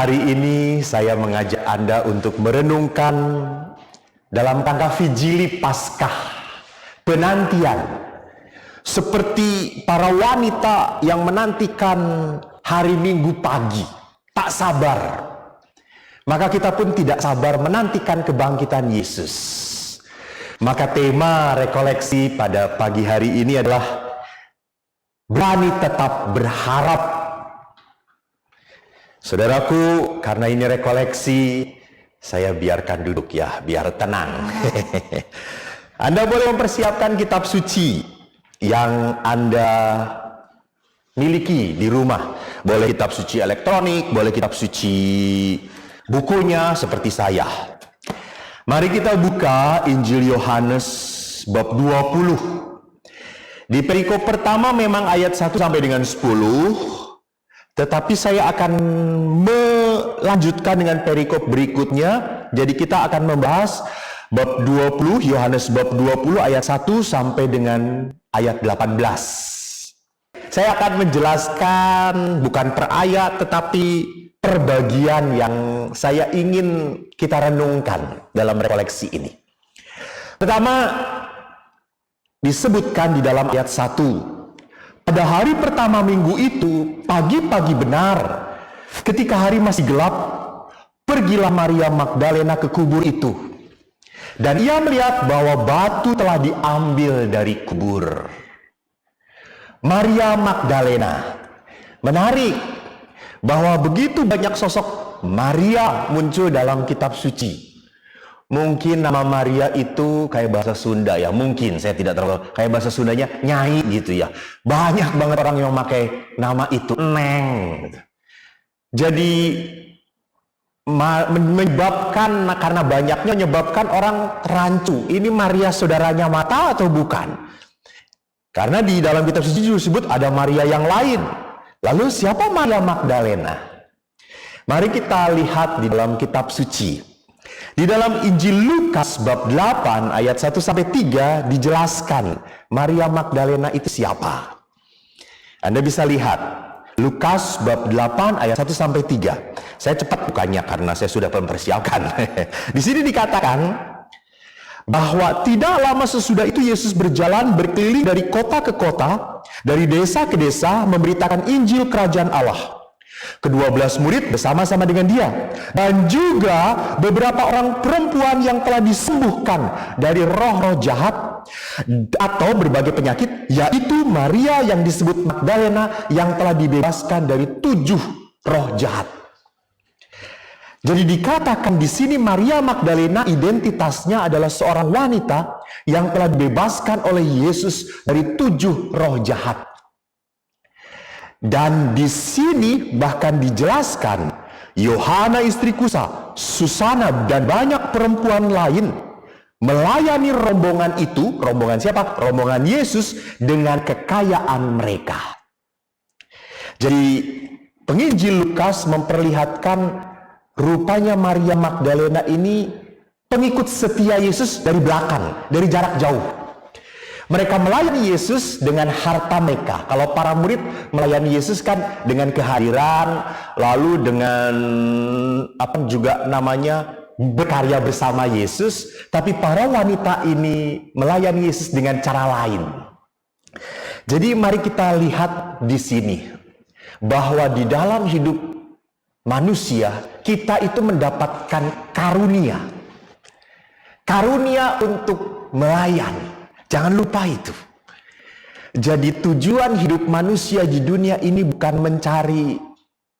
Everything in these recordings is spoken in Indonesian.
Hari ini saya mengajak Anda untuk merenungkan dalam rangka Vigili Paskah, penantian. Seperti para wanita yang menantikan hari Minggu pagi, tak sabar. Maka kita pun tidak sabar menantikan kebangkitan Yesus. Maka tema rekoleksi pada pagi hari ini adalah berani tetap berharap. Saudaraku, karena ini rekoleksi, saya biarkan duduk ya, biar tenang. Anda boleh mempersiapkan kitab suci yang Anda miliki di rumah. Boleh kitab suci elektronik, boleh kitab suci bukunya seperti saya. Mari kita buka Injil Yohanes bab 20. Di perikop pertama memang ayat 1 sampai dengan 10. Tetapi saya akan melanjutkan dengan perikop berikutnya. Jadi kita akan membahas bab 20, Yohanes bab 20 ayat 1 sampai dengan ayat 18. Saya akan menjelaskan bukan per ayat tetapi per bagian yang saya ingin kita renungkan dalam rekoleksi ini. Pertama disebutkan di dalam ayat 1. Pada hari pertama minggu itu, pagi-pagi benar, ketika hari masih gelap, pergilah Maria Magdalena ke kubur itu. Dan ia melihat bahwa batu telah diambil dari kubur. Maria Magdalena. Menarik bahwa begitu banyak sosok Maria muncul dalam kitab suci. Mungkin nama Maria itu kayak bahasa Sunda ya, mungkin saya tidak tahu, kayak bahasa Sundanya Nyai gitu ya. Banyak banget orang yang memakai nama itu, Neng. Jadi menyebabkan, karena banyaknya menyebabkan orang rancu. Ini Maria saudaranya Marta atau bukan? Karena di dalam kitab suci disebut ada Maria yang lain. Lalu siapa Maria Magdalena? Mari kita lihat di dalam kitab suci. Di dalam Injil Lukas bab 8 ayat 1 sampai 3 dijelaskan Maria Magdalena itu siapa. Anda bisa lihat Lukas bab 8 ayat 1 sampai 3. Saya cepat bukanya karena saya sudah mempersiapkan. Di sini dikatakan bahwa tidak lama sesudah itu Yesus berjalan berkeliling dari kota ke kota, dari desa ke desa memberitakan Injil Kerajaan Allah. Ke-12 murid bersama-sama dengan dia, dan juga beberapa orang perempuan yang telah disembuhkan dari roh-roh jahat atau berbagai penyakit, yaitu Maria yang disebut Magdalena yang telah dibebaskan dari 7 roh jahat. Jadi dikatakan di sini Maria Magdalena identitasnya adalah seorang wanita yang telah dibebaskan oleh Yesus dari 7 roh jahat. Dan di sini bahkan dijelaskan Yohana istri Kusa, Susana dan banyak perempuan lain melayani rombongan itu. Rombongan siapa? Rombongan Yesus dengan kekayaan mereka. Jadi penginjil Lukas memperlihatkan rupanya Maria Magdalena ini pengikut setia Yesus dari belakang, dari jarak jauh. Mereka melayani Yesus dengan harta mereka. Kalau para murid melayani Yesus kan dengan kehadiran, lalu dengan juga namanya berkarya bersama Yesus. Tapi para wanita ini melayani Yesus dengan cara lain. Jadi mari kita lihat di sini bahwa di dalam hidup manusia kita itu mendapatkan karunia. Karunia untuk melayani. Jangan lupa itu. Jadi tujuan hidup manusia di dunia ini bukan mencari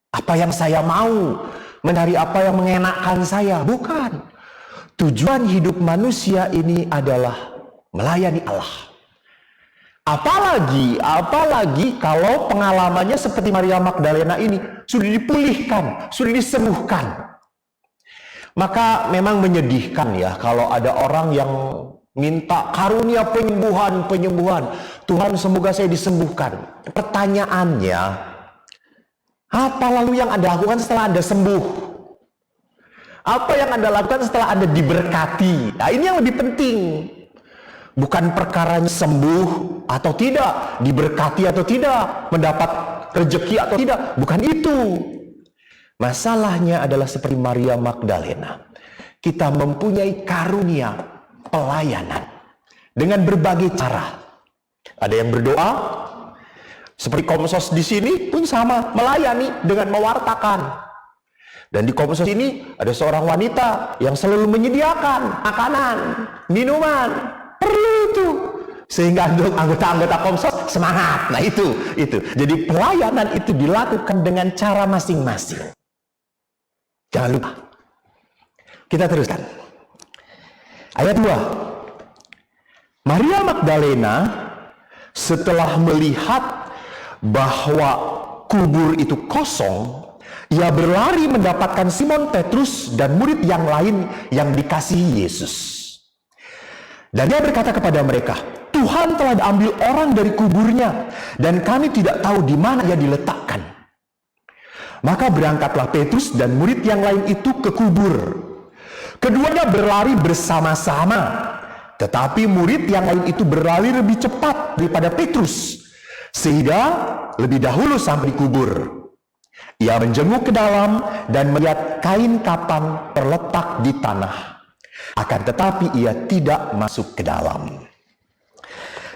apa yang saya mau, mencari apa yang mengenakkan saya, bukan. Tujuan hidup manusia ini adalah melayani Allah. Apalagi kalau pengalamannya seperti Maria Magdalena ini sudah dipulihkan, sudah disembuhkan. Maka memang menyedihkan ya kalau ada orang yang minta karunia penyembuhan. Tuhan, semoga saya disembuhkan. Pertanyaannya, apa lalu yang Anda lakukan setelah Anda sembuh? Apa yang Anda lakukan setelah Anda diberkati? Nah, ini yang lebih penting. Bukan perkaranya sembuh atau tidak, diberkati atau tidak, mendapat rezeki atau tidak. Bukan itu. Masalahnya adalah seperti Maria Magdalena. Kita mempunyai karunia pelayanan dengan berbagai cara. Ada yang berdoa, seperti Komsos di sini pun sama, melayani dengan mewartakan. Dan di Komsos ini ada seorang wanita yang selalu menyediakan makanan, minuman, perlu itu. Sehingga anggota-anggota Komsos semangat. Nah itu. Jadi pelayanan itu dilakukan dengan cara masing-masing. Jangan lupa. Kita teruskan. Ayat 2. Maria Magdalena setelah melihat bahwa kubur itu kosong, ia berlari mendapatkan Simon Petrus dan murid yang lain yang dikasihi Yesus. Dan dia berkata kepada mereka, Tuhan telah diambil orang dari kuburnya, dan kami tidak tahu di mana ia diletakkan. Maka berangkatlah Petrus dan murid yang lain itu ke kubur. Keduanya berlari bersama-sama, tetapi murid yang lain itu berlari lebih cepat daripada Petrus, sehingga lebih dahulu sampai di kubur. Ia menjenguk ke dalam dan melihat kain kapan terletak di tanah. Akan tetapi ia tidak masuk ke dalam.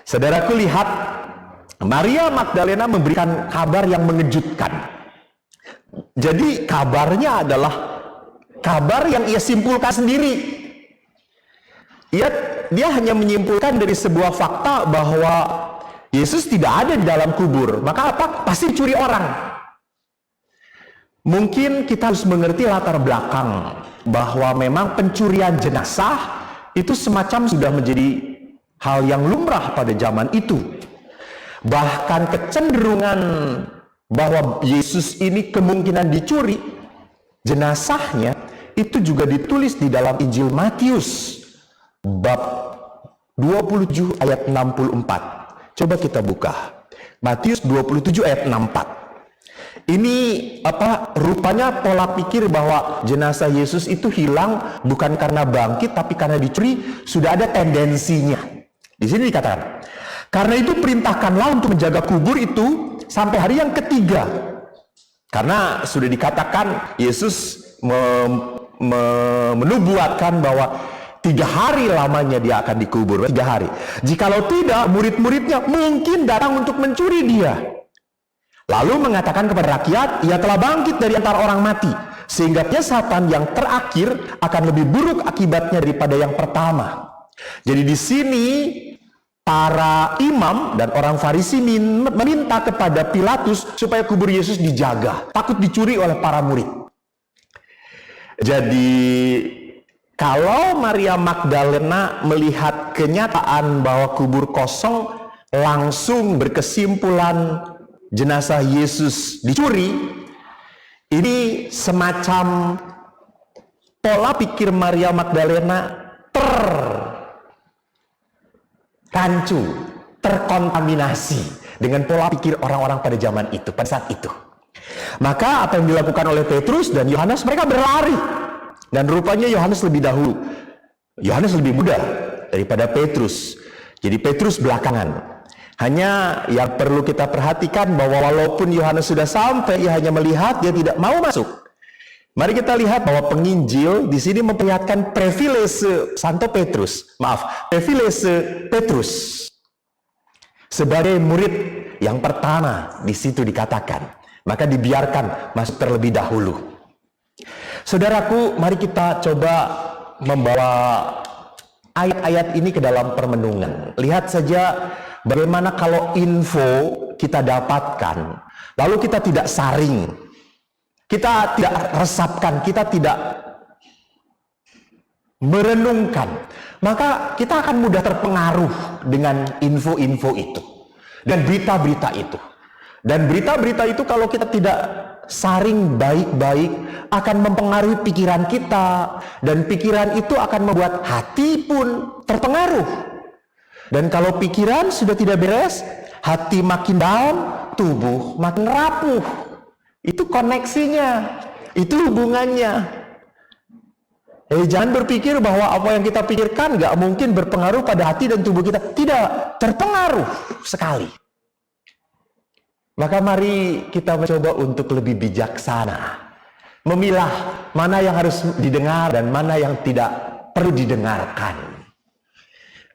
Saudaraku, lihat, Maria Magdalena memberikan kabar yang mengejutkan. Jadi kabarnya adalah kabar yang ia simpulkan sendiri. Dia hanya menyimpulkan dari sebuah fakta bahwa Yesus tidak ada di dalam kubur. Maka apa? Pasti curi orang. Mungkin kita harus mengerti latar belakang bahwa memang pencurian jenazah itu semacam sudah menjadi hal yang lumrah pada zaman itu. Bahkan kecenderungan bahwa Yesus ini kemungkinan dicuri jenazahnya itu juga ditulis di dalam Injil Matius bab 27 ayat 64. Coba kita buka Matius 27 ayat 64. Ini rupanya pola pikir bahwa jenazah Yesus itu hilang bukan karena bangkit tapi karena dicuri, sudah ada tendensinya. Di sini dikatakan, karena itu perintahkanlah untuk menjaga kubur itu sampai hari yang ketiga. Karena sudah dikatakan Yesus menubuatkan bahwa 3 hari lamanya dia akan dikubur. 3 hari. Jikalau tidak, murid-muridnya mungkin datang untuk mencuri dia. Lalu mengatakan kepada rakyat, ia telah bangkit dari antara orang mati, sehingga penyesaatan yang terakhir akan lebih buruk akibatnya daripada yang pertama. Jadi di sini para imam dan orang Farisi meminta kepada Pilatus supaya kubur Yesus dijaga, takut dicuri oleh para murid. Jadi kalau Maria Magdalena melihat kenyataan bahwa kubur kosong, langsung berkesimpulan jenazah Yesus dicuri, ini semacam pola pikir Maria Magdalena terrancu, terkontaminasi dengan pola pikir orang-orang pada zaman itu, pada saat itu. Maka apa yang dilakukan oleh Petrus dan Yohanes, mereka berlari. Dan rupanya Yohanes lebih dahulu. Yohanes lebih muda daripada Petrus. Jadi Petrus belakangan. Hanya yang perlu kita perhatikan bahwa walaupun Yohanes sudah sampai, ia hanya melihat, dia tidak mau masuk. Mari kita lihat bahwa penginjil di sini memperlihatkan privilege Santo Petrus. Privilege Petrus sebagai murid yang pertama di situ dikatakan. Maka dibiarkan masuk terlebih dahulu. Saudaraku, mari kita coba membawa ayat-ayat ini ke dalam permenungan. Lihat saja bagaimana kalau info kita dapatkan, lalu kita tidak saring, kita tidak resapkan, kita tidak merenungkan, maka kita akan mudah terpengaruh dengan info-info itu dan berita-berita itu. Dan berita-berita itu kalau kita tidak saring baik-baik akan mempengaruhi pikiran kita, dan pikiran itu akan membuat hati pun terpengaruh. Dan kalau pikiran sudah tidak beres, hati makin down, tubuh makin rapuh. Itu koneksinya, itu hubungannya. Jangan berpikir bahwa apa yang kita pikirkan gak mungkin berpengaruh pada hati dan tubuh kita. Tidak, terpengaruh sekali. Maka mari kita mencoba untuk lebih bijaksana memilah mana yang harus didengar dan mana yang tidak perlu didengarkan.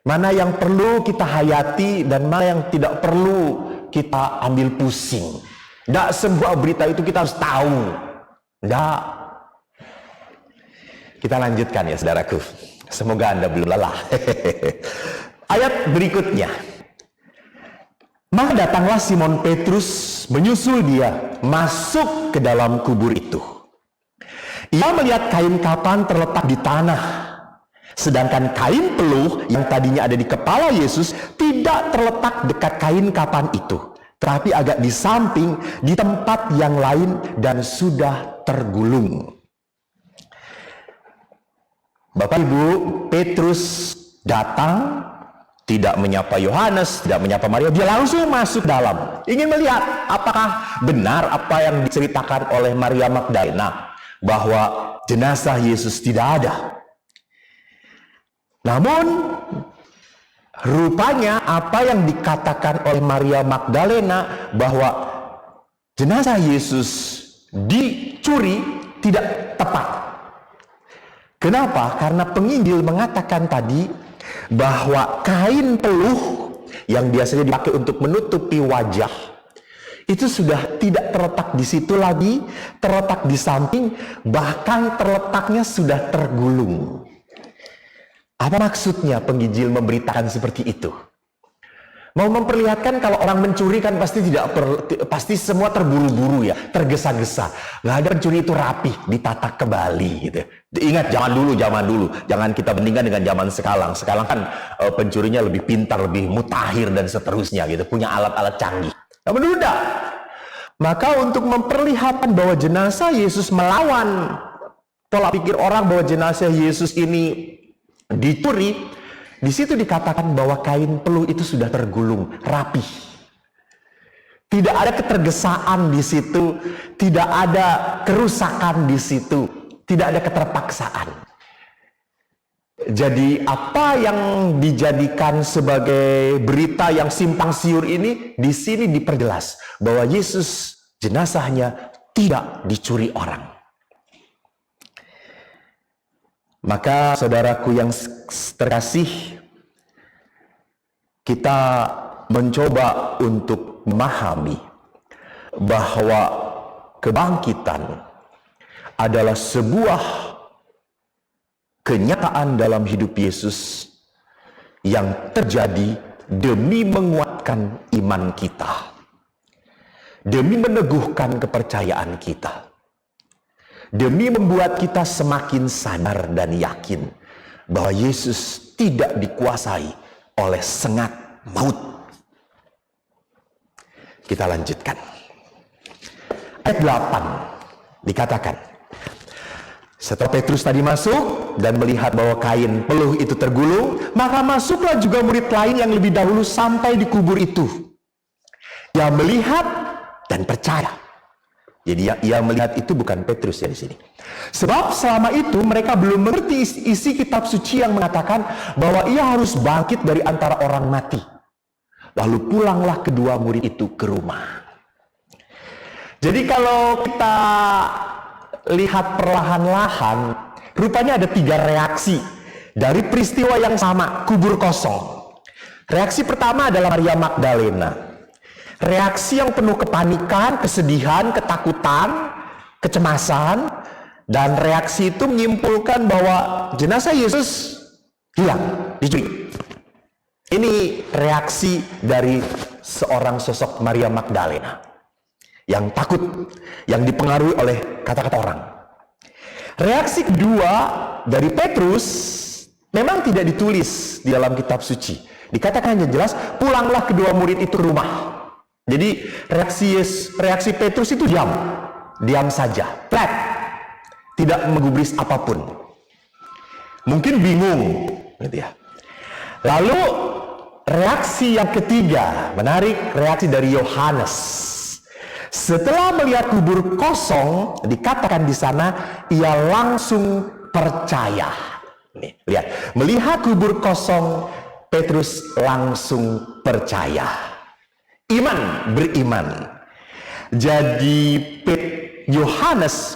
Mana yang perlu kita hayati dan mana yang tidak perlu kita ambil pusing. Tidak semua berita itu kita harus tahu. Tidak. Kita lanjutkan ya saudaraku. Semoga Anda belum lelah. Ayat berikutnya. Maka datanglah Simon Petrus menyusul dia masuk ke dalam kubur itu. Ia melihat kain kafan terletak di tanah. Sedangkan kain peluh yang tadinya ada di kepala Yesus tidak terletak dekat kain kafan itu, tetapi agak di samping di tempat yang lain dan sudah tergulung. Bapak Ibu, Petrus datang, tidak menyapa Yohanes, tidak menyapa Maria, dia langsung masuk dalam, ingin melihat apakah benar apa yang diceritakan oleh Maria Magdalena bahwa jenazah Yesus tidak ada. Namun rupanya apa yang dikatakan oleh Maria Magdalena bahwa jenazah Yesus dicuri tidak tepat. Kenapa? Karena penginjil mengatakan tadi bahwa kain peluh yang biasanya dipakai untuk menutupi wajah itu sudah tidak terletak di situ lagi, terletak di samping, bahkan terletaknya sudah tergulung. Apa maksudnya penginjil memberitakan seperti itu? Mau memperlihatkan kalau orang mencuri kan pasti semua terburu-buru ya, tergesa-gesa. Nggak ada pencuri itu rapi, ditata kembali gitu. Ingat zaman dulu, jangan kita bandingkan dengan zaman sekarang. Sekarang kan pencurinya lebih pintar, lebih mutakhir dan seterusnya gitu, punya alat-alat canggih. Namun dulu enggak. Maka untuk memperlihatkan bahwa jenazah Yesus melawan pola pikir orang bahwa jenazah Yesus ini dicuri, di situ dikatakan bahwa kain peluh itu sudah tergulung, rapi. Tidak ada ketergesaan di situ, tidak ada kerusakan di situ, tidak ada keterpaksaan. Jadi apa yang dijadikan sebagai berita yang simpang siur ini, di sini diperjelas bahwa Yesus jenazahnya tidak dicuri orang. Maka saudaraku yang terkasih, kita mencoba untuk memahami bahwa kebangkitan adalah sebuah kenyataan dalam hidup Yesus yang terjadi demi menguatkan iman kita, demi meneguhkan kepercayaan kita, demi membuat kita semakin sadar dan yakin bahwa Yesus tidak dikuasai oleh sengat maut. Kita lanjutkan. Ayat 8 dikatakan, setelah Petrus tadi masuk dan melihat bahwa kain peluh itu tergulung, maka masuklah juga murid lain yang lebih dahulu sampai di kubur itu. Ia melihat dan percaya. Jadi ia melihat itu bukan Petrus ya di sini. Sebab selama itu mereka belum mengerti isi kitab suci yang mengatakan bahwa ia harus bangkit dari antara orang mati. Lalu pulanglah kedua murid itu ke rumah. Jadi kalau kita lihat perlahan-lahan, rupanya ada 3 reaksi dari peristiwa yang sama, kubur kosong. Reaksi pertama adalah Maria Magdalena. Reaksi yang penuh kepanikan, kesedihan, ketakutan, kecemasan, dan reaksi itu menyimpulkan bahwa jenazah Yesus hilang, dicuri. Ini reaksi dari seorang sosok Maria Magdalena yang takut, yang dipengaruhi oleh kata-kata orang. Reaksi kedua dari Petrus memang tidak ditulis di dalam kitab suci. Dikatakan jelas, pulanglah kedua murid itu ke rumah. Jadi reaksi Petrus itu diam saja, flat, tidak menggubris apapun. Mungkin bingung, gitu ya. Lalu reaksi yang ketiga, menarik, reaksi dari Yohanes. Setelah melihat kubur kosong, dikatakan di sana ia langsung percaya. Nih, lihat, melihat kubur kosong, Petrus langsung percaya. Beriman. Jadi Yohanes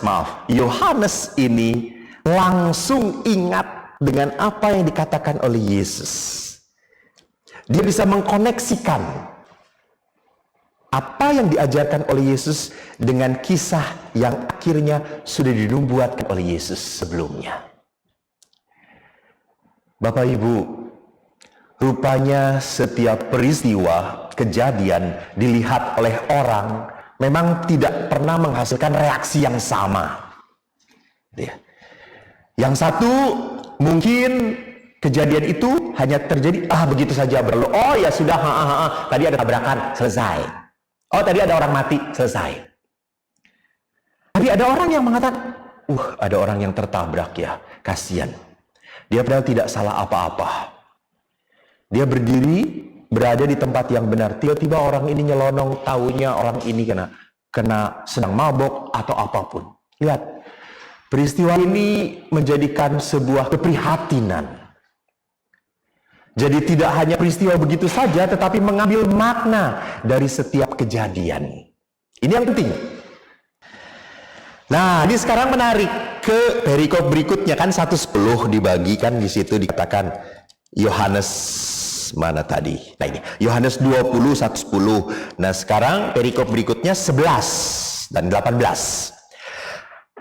ini langsung ingat dengan apa yang dikatakan oleh Yesus. Dia bisa mengkoneksikan apa yang diajarkan oleh Yesus dengan kisah yang akhirnya sudah dinubuatkan oleh Yesus sebelumnya. Bapak Ibu, rupanya setiap peristiwa, kejadian dilihat oleh orang memang tidak pernah menghasilkan reaksi yang sama. Yang satu mungkin kejadian itu hanya terjadi begitu saja berlalu. Oh ya sudah, tadi ada tabrakan, selesai. Oh tadi ada orang mati, selesai. Tapi ada orang yang mengatakan, ada orang yang tertabrak ya, kasihan. Dia padahal tidak salah apa-apa. Dia berdiri, berada di tempat yang benar. Tiba-tiba orang ini nyelonong, taunya orang ini kena sedang mabok atau apapun. Lihat, peristiwa ini menjadikan sebuah keprihatinan. Jadi tidak hanya peristiwa begitu saja, tetapi mengambil makna dari setiap kejadian. Ini yang penting. Nah, ini sekarang menarik ke perikop berikutnya, kan 1:10 dibagikan di situ dikatakan Yohanes mana tadi? Nah ini Yohanes 20 1:10. Nah, sekarang perikop berikutnya 11 dan 18.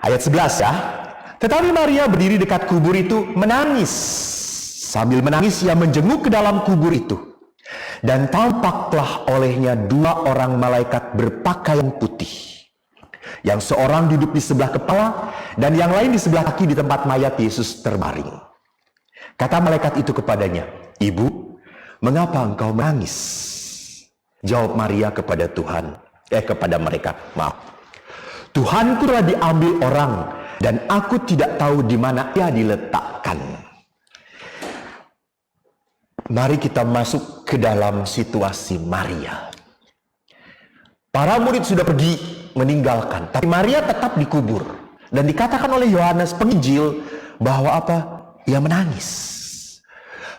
Ayat 11 ya. Tetapi Maria berdiri dekat kubur itu menangis. Sambil menangis ia menjenguk ke dalam kubur itu. Dan tampaklah olehnya 2 orang malaikat berpakaian putih. Yang seorang duduk di sebelah kepala dan yang lain di sebelah kaki di tempat mayat Yesus terbaring. Kata malaikat itu kepadanya, "Ibu, mengapa engkau menangis?" Jawab Maria kepada kepada mereka, "Tuhanku telah diambil orang dan aku tidak tahu di mana ia diletakkan." Mari kita masuk ke dalam situasi Maria. Para murid sudah pergi meninggalkan, tapi Maria tetap dikubur. Dan dikatakan oleh Yohanes Penginjil bahwa ia menangis.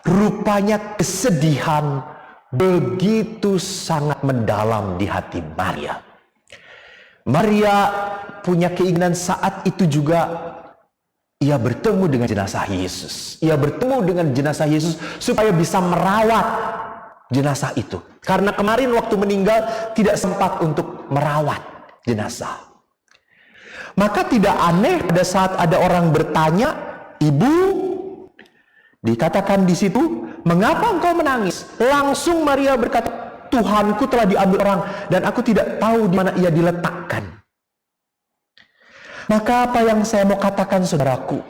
Rupanya kesedihan begitu sangat mendalam di hati Maria. Maria punya keinginan saat itu juga ia bertemu dengan jenazah Yesus. Ia bertemu dengan jenazah Yesus supaya bisa merawat jenazah itu. Karena kemarin waktu meninggal tidak sempat untuk merawat jenazah. Maka tidak aneh pada saat ada orang bertanya, "Ibu," dikatakan di situ, "mengapa engkau menangis?" Langsung Maria berkata, "Tuhanku telah diambil orang dan aku tidak tahu di mana ia diletakkan." Maka apa yang saya mau katakan saudaraku,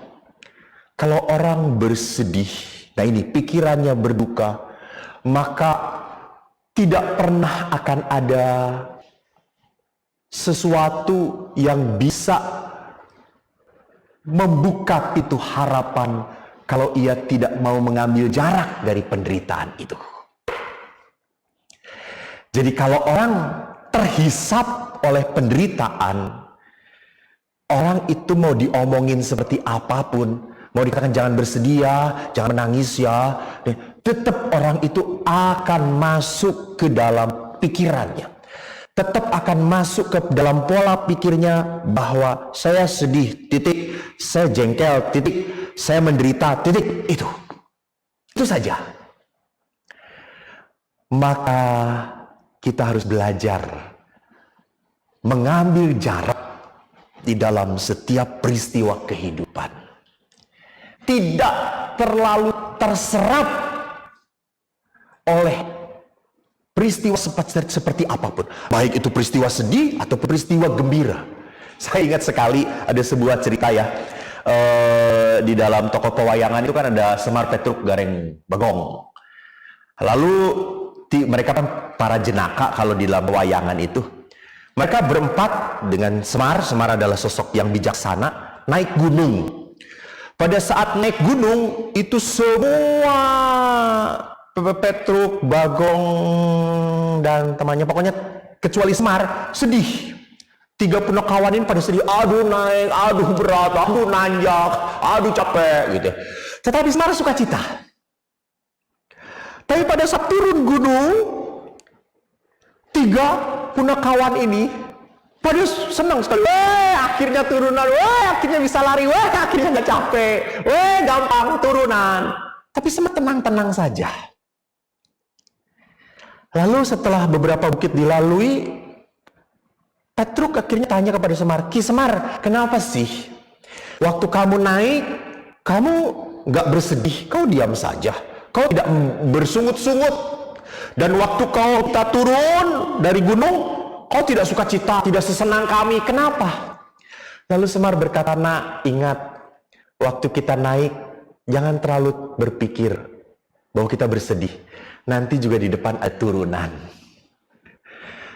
kalau orang bersedih, nah ini pikirannya berduka, maka tidak pernah akan ada sesuatu yang bisa membuka pintu harapan kalau ia tidak mau mengambil jarak dari penderitaan itu. Jadi kalau orang terhisap oleh penderitaan, orang itu mau diomongin seperti apapun, mau dikatakan jangan bersedih ya, jangan menangis ya, tetap orang itu akan masuk ke dalam pikirannya. Tetap akan masuk ke dalam pola pikirnya bahwa saya sedih, titik, saya jengkel, titik, saya menderita, titik, itu. Itu saja. Maka kita harus belajar mengambil jarak di dalam setiap peristiwa kehidupan. Tidak terlalu terserap oleh peristiwa seperti apapun, baik itu peristiwa sedih atau peristiwa gembira. Saya ingat sekali ada sebuah cerita ya, di dalam toko pewayangan itu kan ada Semar, Petruk, Gareng, Bagong. Lalu mereka kan para jenaka kalau di dalam pewayangan itu. Mereka berempat dengan Semar adalah sosok yang bijaksana, naik gunung. Pada saat naik gunung itu semua Petruk, Bagong, dan temannya, pokoknya kecuali Semar, sedih. 3 punakawan ini pada sedih, aduh naik, aduh berat, aduh nanjak, aduh capek gitu. Tetapi Semar sukacita. Tapi pada saat turun gunung, 3 punakawan ini Pada senang sekali, akhirnya turunan, akhirnya bisa lari, akhirnya nggak capek, gampang turunan. Tapi semua tenang-tenang saja. Lalu setelah beberapa bukit dilalui, Petruk akhirnya tanya kepada Semar, Ki Semar, kenapa sih? Waktu kamu naik, kamu nggak bersedih, kau diam saja. Kau tidak bersungut-sungut. Dan waktu kita turun dari gunung, kau tidak suka cita, tidak sesenang kami. Kenapa? Lalu Semar berkata, nak, ingat, waktu kita naik, jangan terlalu berpikir bahwa kita bersedih. Nanti juga di depan ada turunan.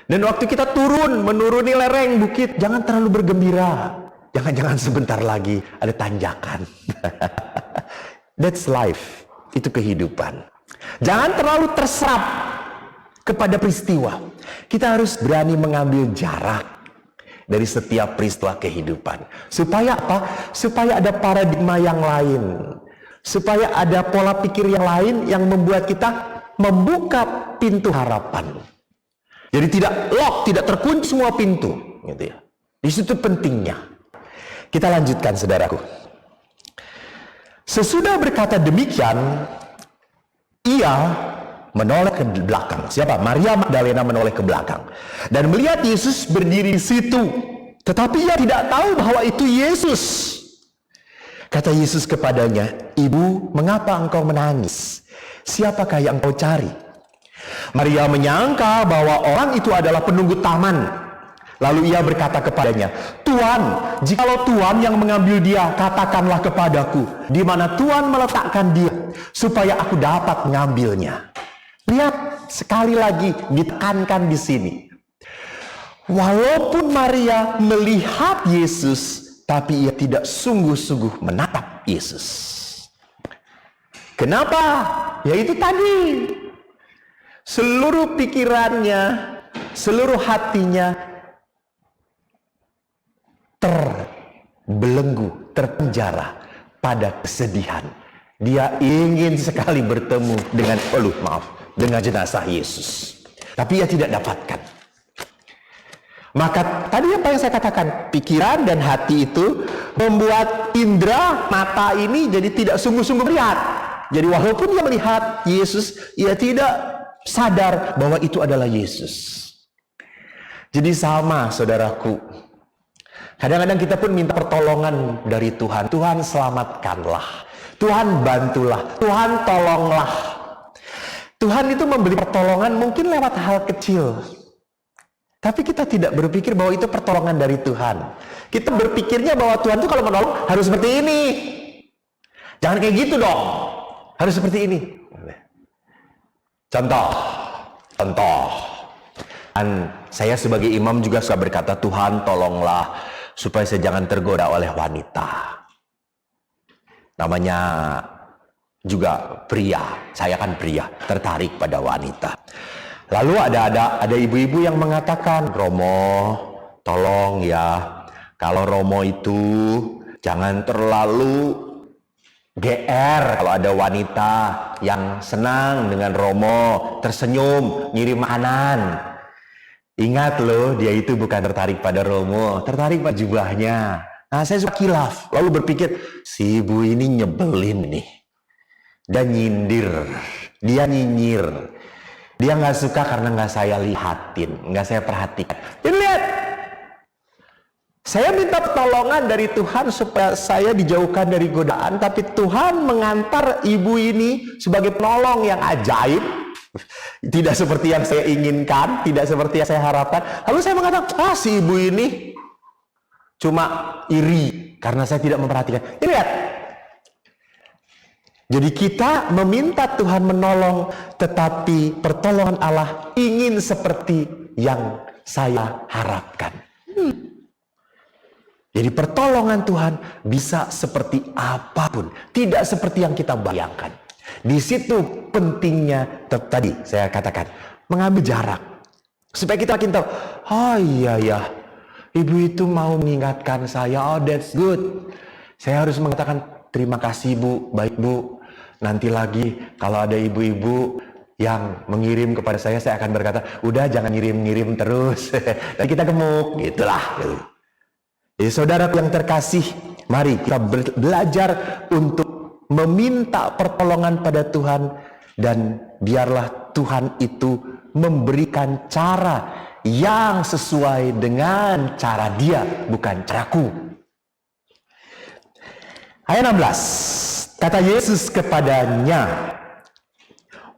Dan waktu kita turun, menuruni lereng bukit, jangan terlalu bergembira. Jangan-jangan sebentar lagi ada tanjakan. That's life. Itu kehidupan. Jangan terlalu terserap kepada peristiwa. Kita harus berani mengambil jarak dari setiap peristiwa kehidupan. Supaya apa? Supaya ada paradigma yang lain. Supaya ada pola pikir yang lain yang membuat kita membuka pintu harapan. Jadi tidak lock, tidak terkunci semua pintu, gitu ya. Di situ pentingnya. Kita lanjutkan, saudaraku. Sesudah berkata demikian, ia menoleh ke belakang. Siapa? Maria Magdalena menoleh ke belakang dan melihat Yesus berdiri di situ. Tetapi ia tidak tahu bahwa itu Yesus. Kata Yesus kepadanya, "Ibu, mengapa engkau menangis? Siapakah yang engkau cari?" Maria menyangka bahwa orang itu adalah penunggu taman. Lalu ia berkata kepadanya, "Tuan, jikalau Tuan yang mengambil dia, katakanlah kepadaku di mana Tuan meletakkan dia, supaya aku dapat mengambilnya." Lihat, sekali lagi ditekankan di sini. Walaupun Maria melihat Yesus, tapi ia tidak sungguh-sungguh menatap Yesus. Kenapa? Yaitu tadi. Seluruh pikirannya, seluruh hatinya terbelenggu, terpenjara pada kesedihan. Dia ingin sekali bertemu dengan jenazah Yesus. Tapi ia tidak dapatkan. Maka tadi apa yang saya katakan, pikiran dan hati itu membuat indera mata ini jadi tidak sungguh-sungguh melihat. Jadi walaupun dia melihat Yesus, ia tidak sadar bahwa itu adalah Yesus. Jadi sama, saudaraku. Kadang-kadang kita pun minta pertolongan dari Tuhan. Tuhan selamatkanlah. Tuhan bantulah. Tuhan tolonglah. Tuhan itu memberi pertolongan mungkin lewat hal kecil. Tapi kita tidak berpikir bahwa itu pertolongan dari Tuhan. Kita berpikirnya bahwa Tuhan itu kalau menolong harus seperti ini. Jangan kayak gitu dong. Harus seperti ini. Contoh. Dan saya sebagai imam juga suka berkata, Tuhan tolonglah supaya saya jangan tergoda oleh wanita. Namanya juga pria. Saya kan pria, tertarik pada wanita. Lalu ada ibu-ibu yang mengatakan, Romo, tolong ya, kalau Romo itu jangan terlalu GR kalau ada wanita yang senang dengan Romo, tersenyum, ngirim makanan. Ingat loh, dia itu bukan tertarik pada Romo, tertarik pada jubahnya. Nah, saya suka kilaf, lalu berpikir, si ibu ini nyebelin nih. Dan nyindir, dia nyinyir. Dia nggak suka karena nggak saya lihatin, nggak saya perhatikan. Dan lihat, saya minta pertolongan dari Tuhan supaya saya dijauhkan dari godaan, tapi Tuhan mengantar ibu ini sebagai penolong yang ajaib, tidak seperti yang saya inginkan, tidak seperti yang saya harapkan. Lalu saya mengatakan, si ibu ini cuma iri karena saya tidak memperhatikan. Ini lihat, jadi kita meminta Tuhan menolong, tetapi pertolongan Allah ingin seperti yang saya harapkan. Jadi pertolongan Tuhan bisa seperti apapun, tidak seperti yang kita bayangkan. Di situ pentingnya tadi saya katakan, mengambil jarak. Supaya kita makin tahu, oh iya ya, ibu itu mau mengingatkan saya, oh that's good. Saya harus mengatakan, terima kasih Bu, baik Bu. Nanti lagi kalau ada ibu-ibu yang mengirim kepada saya akan berkata, udah jangan ngirim-ngirim terus. Dan kita gemuk, gitulah. Jadi saudaraku yang terkasih, mari kita belajar untuk meminta pertolongan pada Tuhan, dan biarlah Tuhan itu memberikan cara yang sesuai dengan cara Dia, bukan caraku. Ayat 16, kata Yesus kepadanya,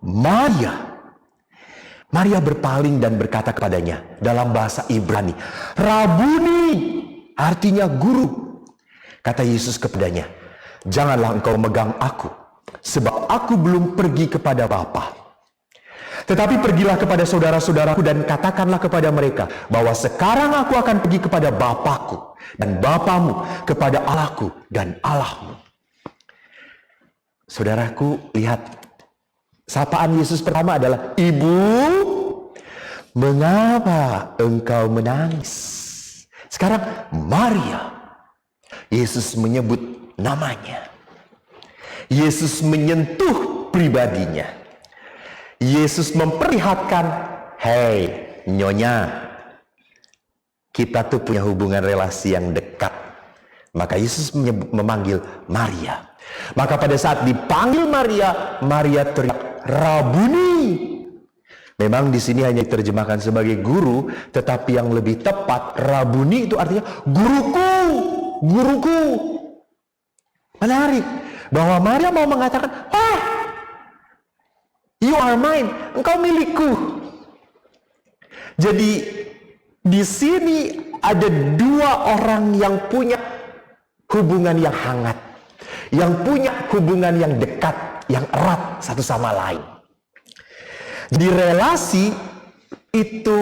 Maria. Maria berpaling dan berkata kepadanya dalam bahasa Ibrani, Rabuni, artinya guru. Kata Yesus kepadanya, janganlah engkau megang aku, sebab aku belum pergi kepada Bapa. Tetapi pergilah kepada saudara-saudaraku dan katakanlah kepada mereka bahwa sekarang aku akan pergi kepada Bapakku dan Bapamu, kepada Allahku dan Allahmu. Saudaraku, lihat. Sapaan Yesus pertama adalah, Ibu, mengapa engkau menangis? Sekarang Maria. Yesus menyebut namanya. Yesus menyentuh pribadinya. Yesus memperlihatkan, hei nyonya, kita tuh punya hubungan relasi yang dekat. Maka Yesus memanggil Maria. Maka pada saat dipanggil Maria, Maria teriak, Rabuni. Memang di sini hanya diterjemahkan sebagai guru, tetapi yang lebih tepat, Rabuni itu artinya guruku, guruku. Menarik bahwa Maria mau mengatakan, you are mine, engkau milikku. Jadi di sini ada dua orang yang punya hubungan yang hangat, yang punya hubungan yang dekat, yang erat satu sama lain. Di relasi itu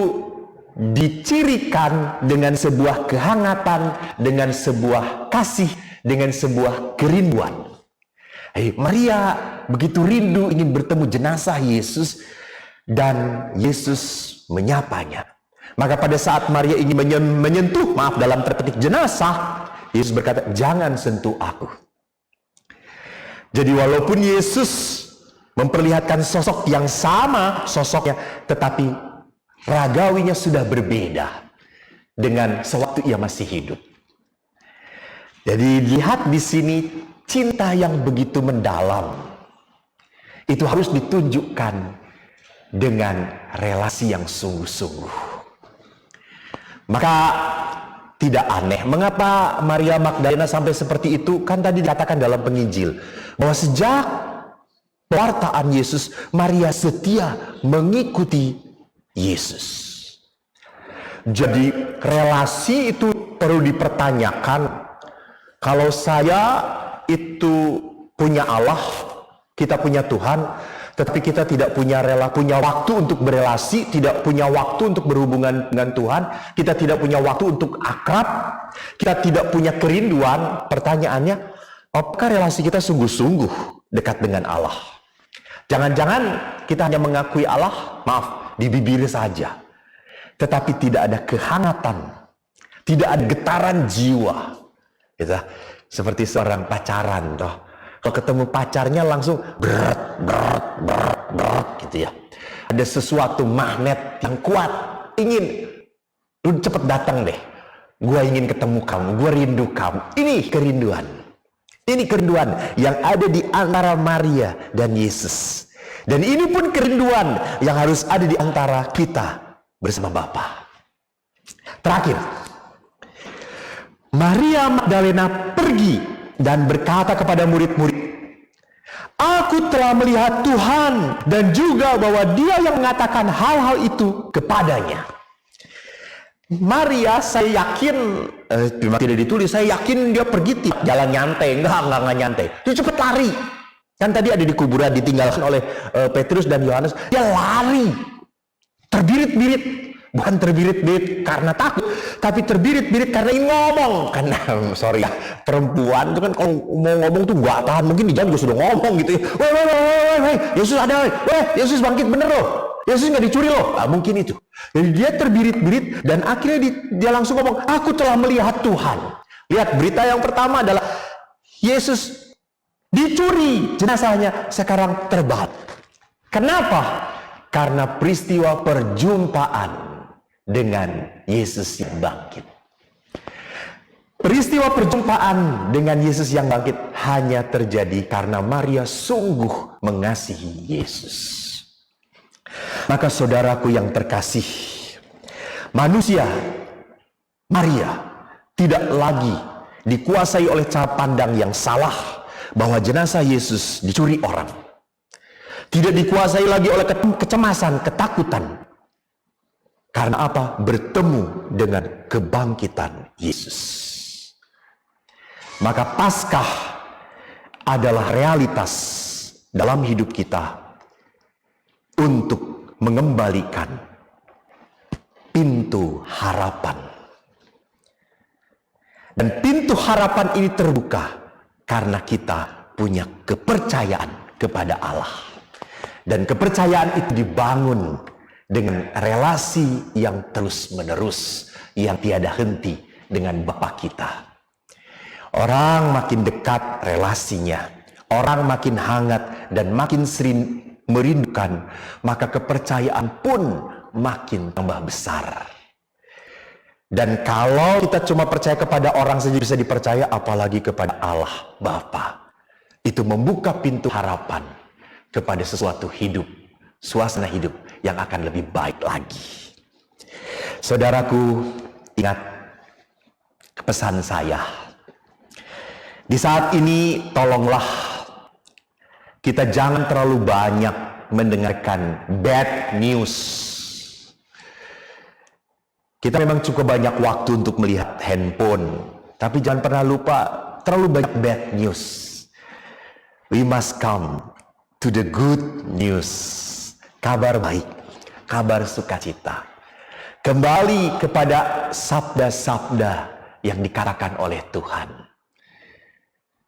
dicirikan dengan sebuah kehangatan, dengan sebuah kasih, dengan sebuah kerinduan. Maria begitu rindu ingin bertemu jenazah Yesus, dan Yesus menyapanya. Maka pada saat Maria ingin menyentuh, dalam terpetik jenazah, Yesus berkata, jangan sentuh aku. Jadi walaupun Yesus memperlihatkan sosok yang sama sosoknya, tetapi ragawinya sudah berbeda dengan sewaktu ia masih hidup. Jadi lihat di sini, cinta yang begitu mendalam itu harus ditunjukkan dengan relasi yang sungguh-sungguh. Maka tidak aneh mengapa Maria Magdalena sampai seperti itu. Kan tadi dikatakan dalam penginjil bahwa sejak pewartaan Yesus, Maria setia mengikuti Yesus. Jadi relasi itu perlu dipertanyakan. Kalau saya itu punya Allah, kita punya Tuhan, tetapi kita tidak punya waktu untuk berelasi, tidak punya waktu untuk berhubungan dengan Tuhan, kita tidak punya waktu untuk akrab, kita tidak punya kerinduan. Pertanyaannya, apakah relasi kita sungguh-sungguh dekat dengan Allah? Jangan-jangan kita hanya mengakui Allah, di bibir saja, tetapi tidak ada kehangatan, tidak ada getaran jiwa. Gitu. Seperti seorang pacaran, kalau ketemu pacarnya langsung berat gitu ya. Ada sesuatu magnet yang kuat, ingin lu cepet datang deh. Gua ingin ketemu kamu, gua rindu kamu. Ini kerinduan. Ini kerinduan yang ada di antara Maria dan Yesus. Dan ini pun kerinduan yang harus ada di antara kita bersama Bapa. Terakhir, Maria Magdalena pergi dan berkata kepada murid-murid, aku telah melihat Tuhan, dan juga bahwa Dia yang mengatakan hal-hal itu kepadanya. Maria, saya yakin, tidak ditulis, saya yakin dia pergi jalan nyantai. Enggak nyantai. Dia cepat lari. Kan tadi ada di kuburan ditinggalkan oleh Petrus dan Yohanes. Dia lari. Terbirit-birit. Bukan terbirit-birit karena takut, tapi terbirit-birit karena ingin ngomong. Karena, perempuan itu kan kalau mau ngomong tuh gak tahan. Mungkin di jalan juga sudah ngomong gitu ya. Weh, Yesus ada, Yesus bangkit bener loh. Yesus gak dicuri loh. Mungkin itu. Jadi dia terbirit-birit dan akhirnya dia langsung ngomong, aku telah melihat Tuhan. Lihat, berita yang pertama adalah Yesus dicuri, jenazahnya sekarang terbahat. Kenapa? Karena peristiwa perjumpaan dengan Yesus yang bangkit. Peristiwa perjumpaan dengan Yesus yang bangkit hanya terjadi karena Maria sungguh mengasihi Yesus. Maka saudaraku yang terkasih, manusia, Maria, tidak lagi dikuasai oleh cara pandang yang salah bahwa jenazah Yesus dicuri orang. Tidak dikuasai lagi oleh kecemasan, ketakutan. Karena apa? Bertemu dengan kebangkitan Yesus. Maka Paskah adalah realitas dalam hidup kita untuk mengembalikan pintu harapan. Dan pintu harapan ini terbuka karena kita punya kepercayaan kepada Allah. Dan kepercayaan itu dibangun dengan relasi yang terus-menerus, yang tiada henti dengan Bapa kita. Orang makin dekat relasinya, orang makin hangat dan makin sering merindukan, maka kepercayaan pun makin tambah besar. Dan kalau kita cuma percaya kepada orang saja bisa dipercaya, apalagi kepada Allah Bapa. Itu membuka pintu harapan kepada sesuatu hidup, suasana hidup yang akan lebih baik lagi. Saudaraku, ingat pesan saya. Di saat ini tolonglah kita jangan terlalu banyak mendengarkan bad news. Kita memang cukup banyak waktu untuk melihat handphone, tapi jangan pernah lupa terlalu banyak bad news. We must come to the good news. Kabar baik, kabar sukacita. Kembali kepada sabda-sabda yang dikatakan oleh Tuhan.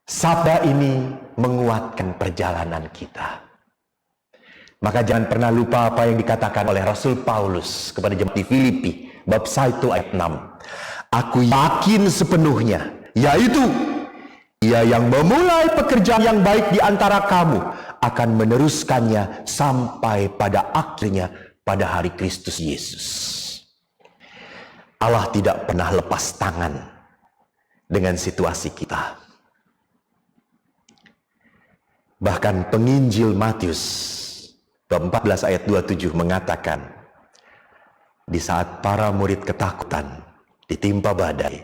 Sabda ini menguatkan perjalanan kita. Maka jangan pernah lupa apa yang dikatakan oleh Rasul Paulus kepada jemaat di Filipi, bab 1 ayat 6. Aku yakin sepenuhnya, yaitu Ia yang memulai pekerjaan yang baik di antara kamu akan meneruskannya sampai pada akhirnya pada hari Kristus Yesus. Allah tidak pernah lepas tangan dengan situasi kita. Bahkan penginjil Matius bab 14 ayat 27 mengatakan, di saat para murid ketakutan ditimpa badai,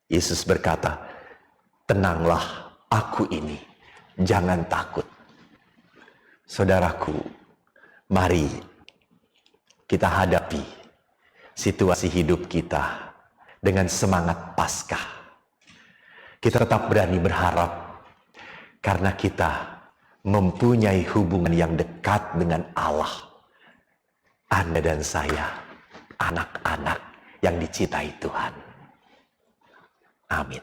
Yesus berkata, tenanglah, aku ini, jangan takut. Saudaraku, mari kita hadapi situasi hidup kita dengan semangat Paskah. Kita tetap berani berharap karena kita mempunyai hubungan yang dekat dengan Allah. Anda dan saya, anak-anak yang dicintai Tuhan. Amin.